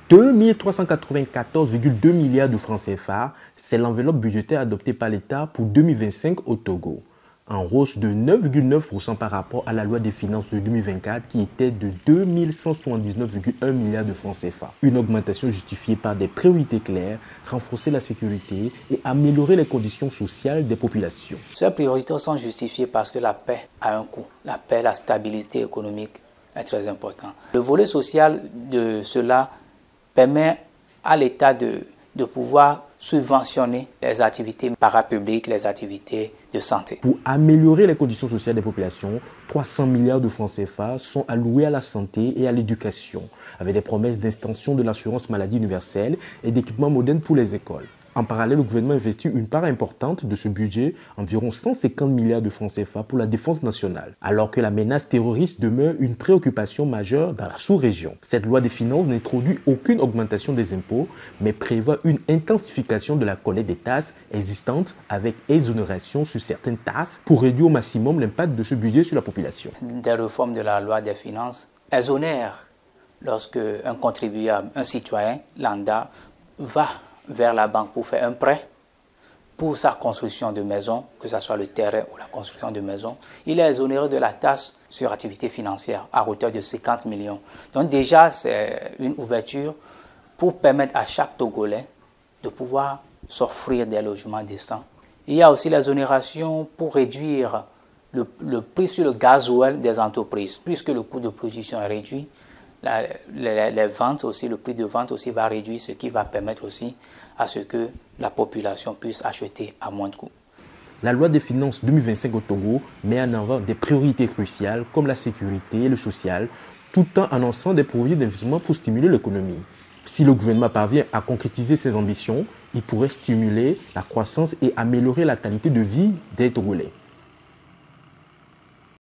2394,2 milliards de francs CFA, c'est l'enveloppe budgétaire adoptée par l'État pour 2025 au Togo, en hausse de 9,9% par rapport à la loi des finances de 2024 qui était de 2179,1 milliards de francs CFA. Une augmentation justifiée par des priorités claires, renforcer la sécurité et améliorer les conditions sociales des populations. Ces priorités sont justifiées parce que la paix a un coût. La paix, la stabilité économique est très importante. Le volet social de cela permet à l'État de pouvoir subventionner les activités parapubliques, les activités de santé. Pour améliorer les conditions sociales des populations, 300 milliards de francs CFA sont alloués à la santé et à l'éducation, avec des promesses d'extension de l'assurance maladie universelle et d'équipements modernes pour les écoles. En parallèle, le gouvernement investit une part importante de ce budget, environ 150 milliards de francs CFA pour la défense nationale, alors que la menace terroriste demeure une préoccupation majeure dans la sous-région. Cette loi des finances n'introduit aucune augmentation des impôts, mais prévoit une intensification de la collecte des taxes existantes avec exonération sur certaines taxes pour réduire au maximum l'impact de ce budget sur la population. Des réformes de la loi des finances exonèrent lorsque un contribuable, un citoyen lambda, va vers la banque pour faire un prêt pour sa construction de maison, que ce soit le terrain ou la construction de maison, il est exonéré de la taxe sur activité financière à hauteur de 50 millions. Donc déjà, c'est une ouverture pour permettre à chaque Togolais de pouvoir s'offrir des logements décents. Il y a aussi l'exonération pour réduire le prix sur le gasoil des entreprises, puisque le coût de production est réduit. Les ventes aussi, le prix de vente aussi va réduire, ce qui va permettre aussi à ce que la population puisse acheter à moins de coûts. La loi des finances 2025 au Togo met en avant des priorités cruciales comme la sécurité et le social, tout en annonçant des projets d'investissement pour stimuler l'économie. Si le gouvernement parvient à concrétiser ses ambitions, il pourrait stimuler la croissance et améliorer la qualité de vie des Togolais.